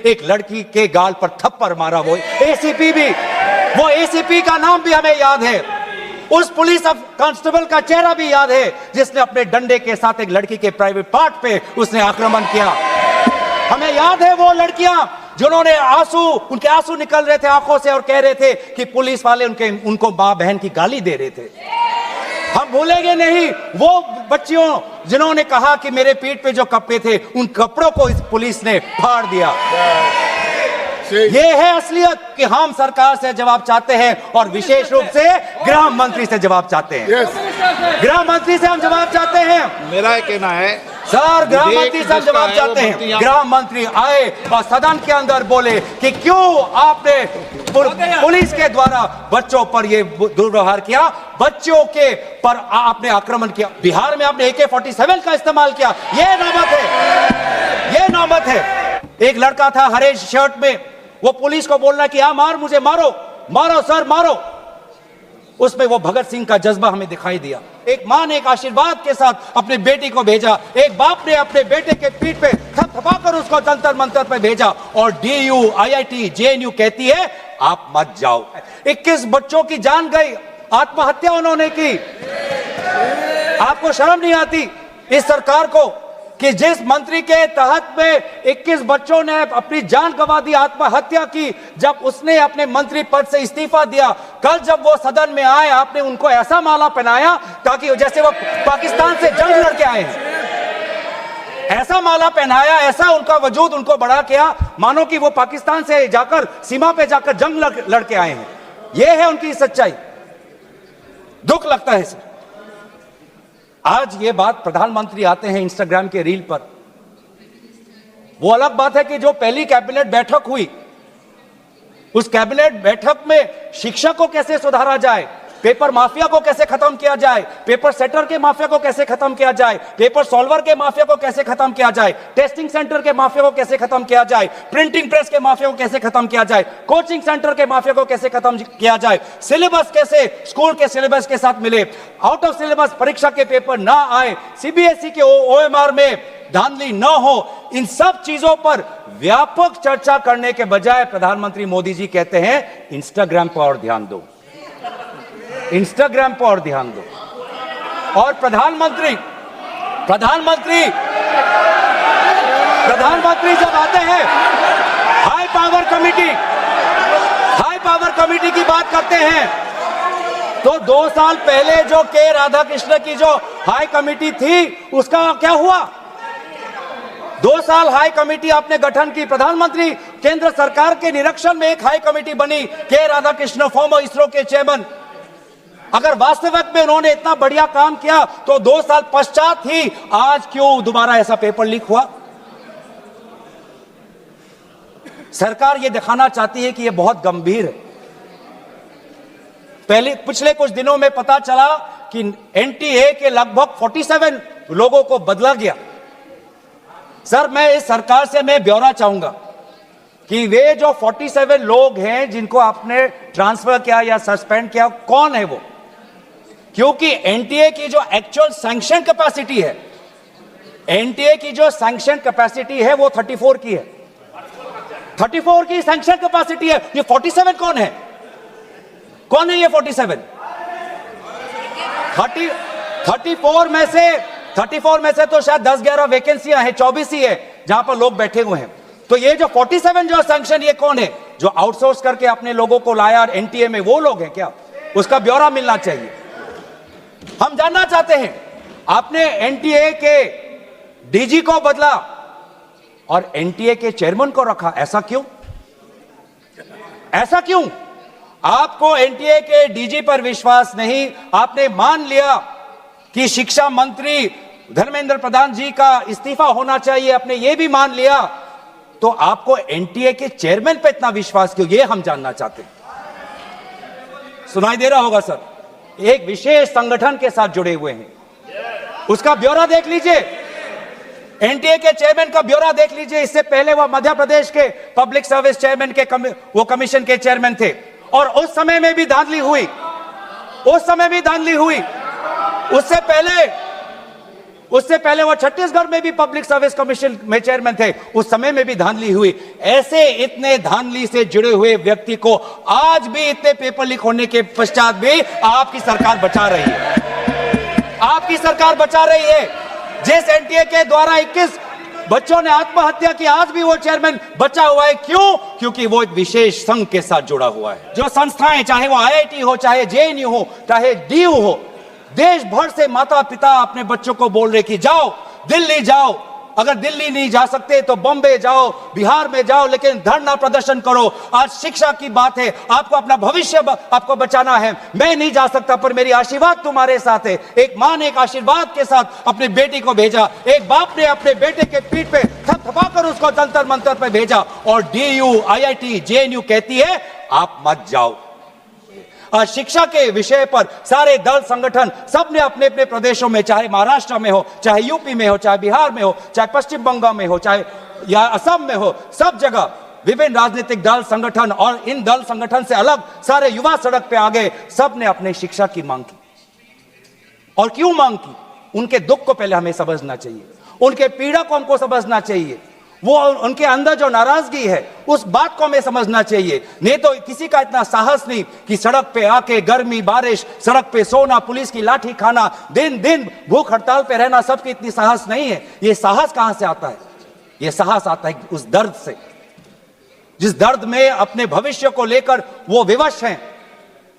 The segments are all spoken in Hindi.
एक लड़की के गाल पर थप्पड़ मारा, वो एसीपी भी, वो एसीपी का नाम भी हमें याद है, उस पुलिस कांस्टेबल का चेहरा भी याद है जिसने अपने डंडे के साथ एक लड़की के प्राइवेट पार्ट पे उसने आक्रमण किया। हमें याद है वो लड़कियां जिन्होंने उनके आंसू निकल रहे थे आंखों से और कह रहे थे कि पुलिस वाले उनको मां बहन की गाली दे रहे थे। हम भूलेंगे नहीं वो बच्चियों जिन्होंने कहा कि मेरे पीठ पे जो कपड़े थे उन कपड़ों को इस पुलिस ने फाड़ दिया। ये है असलियत कि हम सरकार से जवाब चाहते हैं और विशेष रूप से गृह मंत्री से जवाब चाहते हैं। गृह मंत्री से हम जवाब चाहते हैं। मेरा कहना है सर, गृह मंत्री से हम जवाब चाहते हैं। गृह मंत्री आए और सदन के अंदर बोले कि क्यों आपने पुलिस के द्वारा बच्चों पर यह दुर्व्यवहार किया, बच्चों के पर आपने आक्रमण किया, बिहार में आपने AK-47 का इस्तेमाल किया। यह नौबत है, यह नौबत है। एक लड़का था हरे शर्ट में, वो पुलिस को बोलना कि हाँ मार, मुझे मारो, मारो सर मारो। उसमें वो भगत सिंह का जज्बा हमें दिखाई दिया। एक मां ने एक आशीर्वाद के साथ अपने बेटी को भेजा, एक बाप ने अपने बेटे के पीठ पे थपथपाकर उसको जंतर मंतर पे भेजा, और DU, IIT, JNU कहती है आप मत जाओ। 21 बच्चों की जान गई, आत्महत्या उन्होंने की। आपको शर्म नहीं आती इस सरकार को कि जिस मंत्री के तहत में 21 बच्चों ने अपनी जान गंवा दी, आत्महत्या की, जब उसने अपने मंत्री पद से इस्तीफा दिया, कल जब वो सदन में आए आपने उनको ऐसा माला पहनाया ताकि जैसे वो पाकिस्तान से जंग लड़के आए हैं, ऐसा माला पहनाया, ऐसा उनका वजूद उनको बढ़ा किया मानो कि वो पाकिस्तान से जाकर सीमा पे जाकर जंग लड़के आए हैं। ये है उनकी सच्चाई। दुख लगता है सर। आज ये बात प्रधानमंत्री आते हैं इंस्टाग्राम के रील पर, वो अलग बात है कि जो पहली कैबिनेट बैठक हुई उस कैबिनेट बैठक में शिक्षा को कैसे सुधारा जाए, पेपर माफिया को कैसे खत्म किया जाए, पेपर सेटर के माफिया को कैसे खत्म किया जाए, पेपर सॉल्वर के माफिया को कैसे खत्म किया जाए, टेस्टिंग सेंटर के माफिया को कैसे खत्म किया जाए, प्रिंटिंग प्रेस के माफिया को कैसे खत्म किया जाए, कोचिंग सेंटर के माफिया को कैसे खत्म किया जाए, सिलेबस कैसे स्कूल के सिलेबस के साथ मिले, आउट ऑफ सिलेबस परीक्षा के पेपर ना आए, CBSE के OMR में धांधली न हो, इन सब चीजों पर व्यापक चर्चा करने के बजाय प्रधानमंत्री मोदी जी कहते हैं इंस्टाग्राम पर और ध्यान दो, इंस्टाग्राम पर और ध्यान दो। और प्रधानमंत्री जब आते हैं हाई पावर कमेटी की बात करते हैं, तो 2 साल पहले जो के राधाकृष्ण की जो हाई कमेटी थी उसका क्या हुआ? 2 साल हाई कमेटी आपने गठन की, प्रधानमंत्री केंद्र सरकार के निरीक्षण में एक हाई कमेटी बनी, के राधाकृष्ण फॉर्मर इसरो के चेयरमैन। अगर वास्तविक में उन्होंने इतना बढ़िया काम किया तो 2 साल पश्चात ही आज क्यों दोबारा ऐसा पेपर लीक हुआ? सरकार यह दिखाना चाहती है कि यह बहुत गंभीर है। पिछले कुछ दिनों में पता चला कि NTA के लगभग 47 लोगों को बदला गया। सर, मैं इस सरकार से मैं ब्यौरा चाहूंगा कि वे जो 47 लोग हैं जिनको आपने ट्रांसफर किया या सस्पेंड किया, कौन है वो? क्योंकि NTA की जो एक्चुअल सैंक्शन कैपेसिटी है, NTA की जो सैंक्शन कैपेसिटी है वो 34 की है, 34 की सैंक्शन कैपेसिटी है। ये 47 कौन है? कौन है ये 47? 34 में से तो शायद 10-11 वैकेंसियां हैं, 24 ही है जहां पर लोग बैठे हुए हैं। तो ये जो 47 जो सैंक्शन, ये कौन है? जो आउटसोर्स करके अपने लोगों को लाया NTA में, वो लोग हैं क्या? उसका ब्यौरा मिलना चाहिए। हम जानना चाहते हैं, आपने NTA के DG को बदला और NTA के चेयरमैन को रखा, ऐसा क्यों? ऐसा क्यों? आपको NTA के DG पर विश्वास नहीं, आपने मान लिया कि शिक्षा मंत्री धर्मेंद्र प्रधान जी का इस्तीफा होना चाहिए, आपने ये भी मान लिया, तो आपको NTA के चेयरमैन पर इतना विश्वास क्यों? ये हम जानना चाहते हैं। सुनाई दे रहा होगा सर, एक विशेष संगठन के साथ जुड़े हुए हैं, उसका ब्यौरा देख लीजिए, NTA के चेयरमैन का ब्यौरा देख लीजिए। इससे पहले वो मध्य प्रदेश के पब्लिक सर्विस चेयरमैन के वो कमीशन के चेयरमैन थे, और उस समय में भी धांधली हुई, उससे पहले उससे पहले वो छत्तीसगढ़ में भी पब्लिक सर्विस कमीशन में चेयरमैन थे, उस समय में भी धांधली हुई। ऐसे इतने धांधली से जुड़े हुए व्यक्ति को आज भी इतने पेपर लीक होने के पश्चात भी आपकी सरकार बचा रही है। आपकी सरकार बचा रही है। जिस एनटीए के द्वारा 21 बच्चों ने आत्महत्या की, आज भी वो चेयरमैन बचा हुआ है। क्यों? क्योंकि वो एक विशेष संघ के साथ जुड़ा हुआ है। जो संस्थाएं, चाहे वो आईआईटी हो, चाहे जेएनयू हो, चाहे डीयू हो, देश भर से माता पिता अपने बच्चों को बोल रहे कि जाओ दिल्ली जाओ, अगर दिल्ली नहीं जा सकते तो बॉम्बे जाओ, बिहार में जाओ, लेकिन धरना प्रदर्शन करो। आज शिक्षा की बात है, आपको अपना भविष्य आपको बचाना है। मैं नहीं जा सकता पर मेरी आशीर्वाद तुम्हारे साथ है। एक मां ने एक आशीर्वाद के साथ अपनी बेटी को भेजा, एक बाप ने अपने बेटे के पीठ पे थपथपाकर उसको जंतर मंतर पे भेजा, और डीयू, आईआईटी, जेएनयू कहती है आप मत जाओ। आज शिक्षा के विषय पर सारे दल संगठन सबने अपने अपने प्रदेशों में, चाहे महाराष्ट्र में हो, चाहे यूपी में हो, चाहे बिहार में हो, चाहे पश्चिम बंगाल में हो, चाहे या असम में हो, सब जगह विभिन्न राजनीतिक दल संगठन, और इन दल संगठन से अलग सारे युवा सड़क पे आ गए। सबने अपने शिक्षा की मांग की। और क्यों मांग की? उनके दुख को पहले हमें समझना चाहिए, उनके पीड़ा को हमको समझना चाहिए, वो उनके अंदर जो नाराजगी है उस बात को हमें समझना चाहिए। नहीं तो किसी का इतना साहस नहीं कि सड़क पे आके गर्मी बारिश, सड़क पे सोना, पुलिस की लाठी खाना, दिन दिन भूख हड़ताल पे रहना, सबकी इतनी साहस नहीं है। ये साहस कहां से आता है? ये साहस आता है उस दर्द से, जिस दर्द में अपने भविष्य को लेकर वो विवश हैं,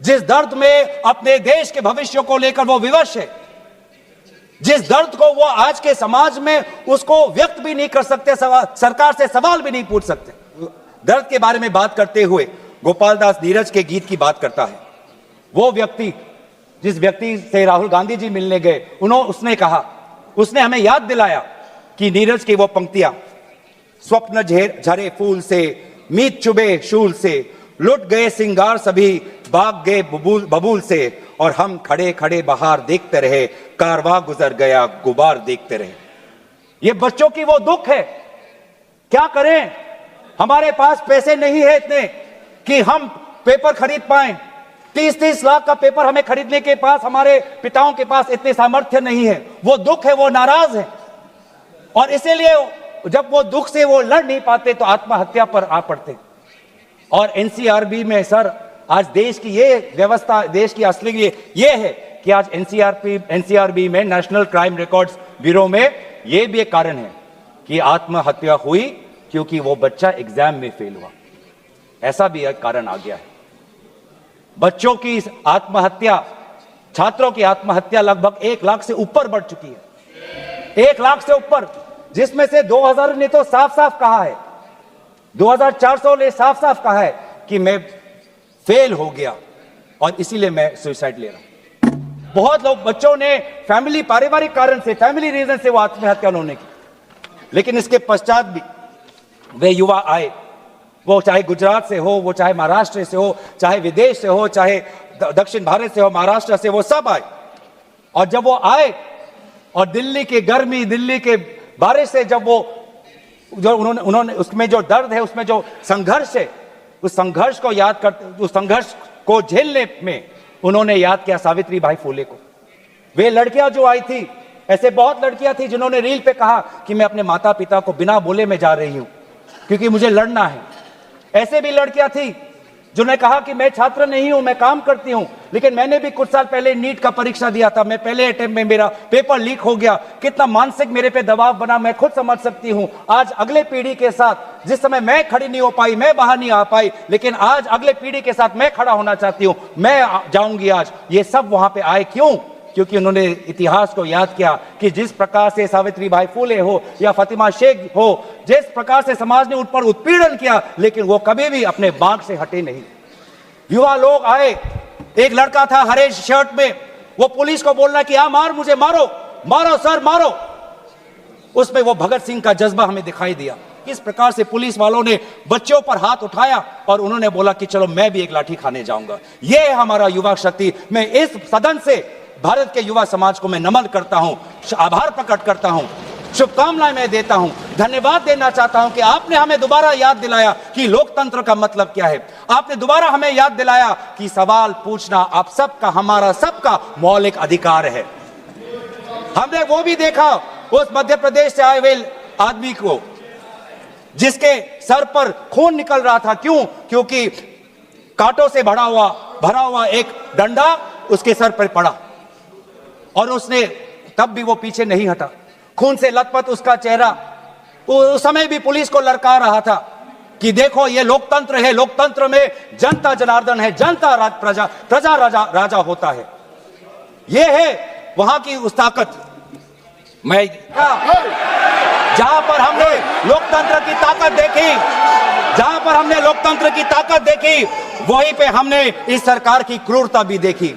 जिस दर्द में अपने देश के भविष्य को लेकर वो विवश है, जिस दर्द को वो आज के समाज में उसको व्यक्त भी नहीं कर सकते, सरकार से सवाल भी नहीं पूछ सकते। दर्द के बारे में बात करते हुए गोपाल दास नीरज के गीत की बात करता है। वो व्यक्ति, जिस व्यक्ति से राहुल गांधी जी मिलने गए, उसने कहा, उसने हमें याद दिलाया कि नीरज की वो पंक्तियां, स्वप्न झरे फूल से, मीत चुबे शूल से, लुट गए सिंगार सभी, भाग गए बबूल से, और हम खड़े खड़े बाहर देखते रहे, कारवां गुजर गया गुबार देखते रहे। ये बच्चों की वो दुख है। क्या करें? हमारे पास पैसे नहीं है इतने कि हम पेपर खरीद पाएं। 30-30 लाख का पेपर हमें खरीदने के पास, हमारे पिताओं के पास इतने सामर्थ्य नहीं है। वो दुख है, वो नाराज है, और इसीलिए जब वो दुख से वो लड़ नहीं पाते तो आत्महत्या पर आ पड़ते। और एनसीआरबी में सर, आज देश की ये व्यवस्था, देश की असली ये है कि आज एनसीआरबी में, नेशनल क्राइम रिकॉर्ड्स ब्यूरो में, ये भी एक कारण है कि आत्महत्या हुई क्योंकि वो बच्चा एग्जाम में फेल हुआ। ऐसा भी एक कारण आ गया है। बच्चों की आत्महत्या, छात्रों की आत्महत्या लगभग 1 लाख से ऊपर बढ़ चुकी है। 1 लाख से ऊपर, जिसमें से 2000 ने तो साफ साफ कहा है, 2400 ने साफ साफ कहा है कि मैं फेल हो गया और इसीलिए मैं सुसाइड ले रहा हूं। बहुत लोग, बच्चों ने फैमिली, पारिवारिक कारण से, फैमिली रीजन से वो आत्महत्या उन्होंने की। लेकिन इसके पश्चात भी वे युवा आए, वो चाहे गुजरात से हो, वो चाहे महाराष्ट्र से हो, चाहे विदेश से हो, चाहे दक्षिण भारत से हो, महाराष्ट्र से, वो सब आए। और जब वो आए और दिल्ली की गर्मी, दिल्ली के बारिश से जब वो, जो उन्होंने उसमें जो दर्द है, उसमें जो संघर्ष है, उस संघर्ष को याद करते, उस संघर्ष को झेलने में उन्होंने याद किया सावित्री बाई फुले को। वे लड़कियां जो आई थी, ऐसे बहुत लड़कियां थी जिन्होंने रील पे कहा कि मैं अपने माता पिता को बिना बोले में जा रही हूं क्योंकि मुझे लड़ना है। ऐसे भी लड़कियां थी जिन्होंने कहा कि मैं छात्र नहीं हूं, मैं काम करती हूं, लेकिन मैंने भी कुछ साल पहले नीट का परीक्षा दिया था, मैं पहले अटेम्प्ट में मेरा पेपर लीक हो गया, कितना मानसिक मेरे पे दबाव बना मैं खुद समझ सकती हूं। आज अगले पीढ़ी के साथ, जिस समय मैं खड़ी नहीं हो पाई, मैं बाहर नहीं आ पाई, लेकिन आज अगले पीढ़ी के साथ मैं खड़ा होना चाहती हूं, मैं जाऊंगी आज। ये सब वहां पे आए क्यों? क्योंकि उन्होंने इतिहास को याद किया कि जिस प्रकार से सावित्री बाई फुले हो या फातिमा शेख हो, जिस प्रकार से समाज ने उन पर उत्पीड़न किया, लेकिन वो कभी भी अपने बाग से हटे नहीं। युवा लोग आए, एक लड़का था हरे शर्ट में, वो पुलिस को बोल रहा कि मार, मुझे मारो, मारो सर मारो। उसमें वो भगत सिंह का जज्बा हमें दिखाई दिया। किस प्रकार से पुलिस वालों ने बच्चों पर हाथ उठाया और उन्होंने बोला कि चलो मैं भी एक लाठी खाने जाऊंगा। ये है हमारा युवा शक्ति। मैं इस सदन से भारत के युवा समाज को मैं नमन करता हूं, आभार प्रकट करता हूं, शुभकामनाएं मैं देता हूं, धन्यवाद देना चाहता हूं कि आपने हमें दोबारा याद दिलाया कि लोकतंत्र का मतलब क्या है। आपने दोबारा हमें याद दिलाया कि सवाल पूछना आप सबका, हमारा सबका मौलिक अधिकार है। हमने वो भी देखा उस मध्य प्रदेश से आए हुए आदमी को जिसके सर पर खून निकल रहा था। क्यों? क्योंकि कांटों से भरा हुआ एक डंडा उसके सर पर पड़ा और उसने तब भी वो पीछे नहीं हटा। खून से लथपथ उसका चेहरा। उस समय भी पुलिस को ललकार रहा था कि देखो ये लोकतंत्र है, लोकतंत्र में जनता जनार्दन है, जनता प्रजा राजा होता है। ये है वहां की उस ताकत। मैं जहां पर हमने लोकतंत्र की ताकत देखी, वहीं पे हमने इस सरकार की क्रूरता भी देखी।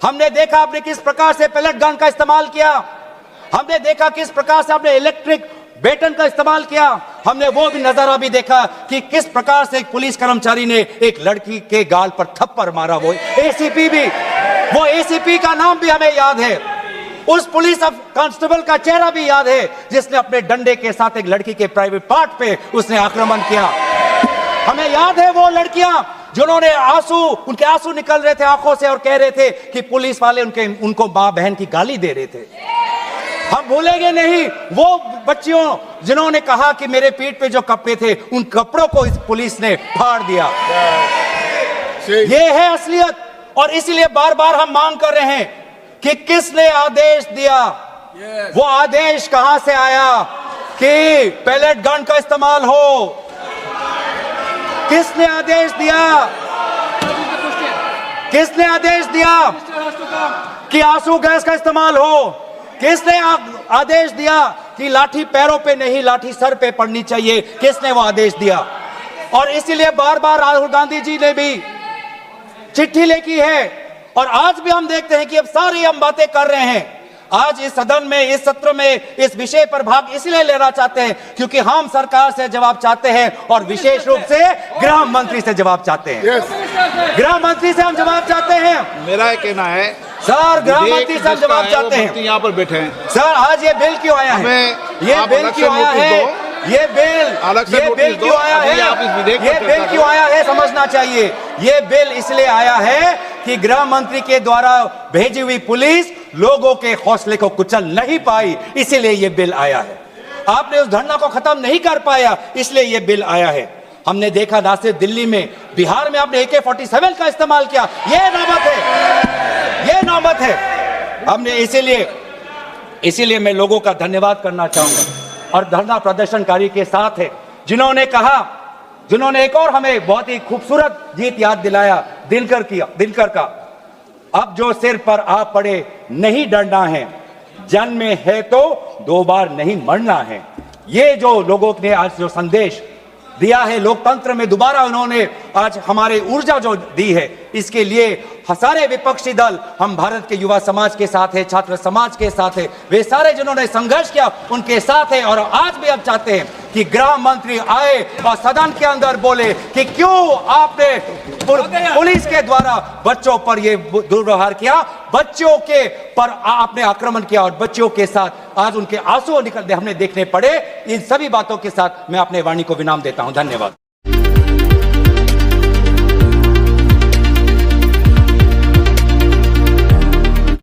हमने देखा आपने किस प्रकार से पैलेट गन का इस्तेमाल किया, हमने देखा किस प्रकार से आपने इलेक्ट्रिक बेटन का इस्तेमाल किया, हमने वो भी नजारा भी देखा कि किस प्रकार से एक पुलिस कर्मचारी ने एक लड़की के गाल पर थप्पड़ मारा। वो एसीपी का नाम भी हमें याद है, उस पुलिस कांस्टेबल का चेहरा भी याद है जिसने अपने डंडे के साथ एक लड़की के प्राइवेट पार्ट पे उसने आक्रमण किया। हमें याद है वो लड़कियां जिन्होंने उनके आंसू निकल रहे थे आंखों से और कह रहे थे कि पुलिस वाले उनको मां बहन की गाली दे रहे थे। हम भूलेंगे नहीं वो बच्चियों जिन्होंने कहा कि मेरे पीठ पे जो कपड़े थे उन कपड़ों को इस पुलिस ने फाड़ दिया। ये है असलियत। और इसीलिए बार बार हम मांग कर रहे हैं कि किसने आदेश दिया, वो आदेश कहां से आया कि पैलेट गन का इस्तेमाल हो? किसने आदेश दिया? किसने आदेश दिया कि आंसू गैस का इस्तेमाल हो? किसने आदेश दिया कि लाठी पैरों पे नहीं लाठी सर पे पड़नी चाहिए? किसने वो आदेश दिया? और इसीलिए बार बार राहुल गांधी जी ने भी चिट्ठी लिखी है और आज भी हम देखते हैं कि अब सारी हम बातें कर रहे हैं। आज इस सदन में, इस सत्र में इस विषय पर भाग इसलिए लेना चाहते हैं क्योंकि हम सरकार से जवाब चाहते हैं और विशेष रूप से गृह मंत्री से जवाब चाहते हैं। गृह मंत्री से हम जवाब चाहते हैं। मेरा कहना है सर, गृह मंत्री से हम जवाब चाहते हैं। यहाँ पर बैठे हैं सर, आज ये बिल क्यों आया है? ये बिल क्यों आया है? ये बिल क्यों आया है? ये बिल क्यों आया है समझना चाहिए। ये बिल इसलिए आया है कि गृह मंत्री के द्वारा भेजी हुई पुलिस लोगों के हौसले को कुचल नहीं पाई, इसीलिए ये बिल आया है। आपने उस धरना को खत्म नहीं कर पाया, इसलिए ये बिल आया है। हमने देखा ना सिर्फ दिल्ली में, बिहार में आपने AK-47 का इस्तेमाल किया। ये नौबत है। हमने इसीलिए मैं लोगों का धन्यवाद करना चाहूंगा और धरना प्रदर्शनकारी के साथ है जिन्होंने एक और हमें बहुत ही खूबसूरत गीत याद दिलाया, दिनकर का। अब जो सिर पर आ पड़े नहीं डरना है, जन्म में है तो 2 बार नहीं मरना है। ये जो लोगों ने आज जो संदेश दिया है लोकतंत्र में, दोबारा उन्होंने आज हमारे ऊर्जा जो दी है, इसके लिए सारे विपक्षी दल, हम भारत के युवा समाज के साथ है, छात्र समाज के साथ है, वे सारे जिन्होंने संघर्ष किया उनके साथ है। और आज भी अब चाहते हैं कि गृह मंत्री आए और सदन के अंदर बोले कि क्यों आपने पुलिस के द्वारा बच्चों पर ये दुर्व्यवहार किया, बच्चों के पर आपने आक्रमण किया और बच्चों के साथ आज उनके आंसू निकलते हमने देखने पड़े। इन सभी बातों के साथ मैं अपने वाणी को विराम देता हूं। धन्यवाद।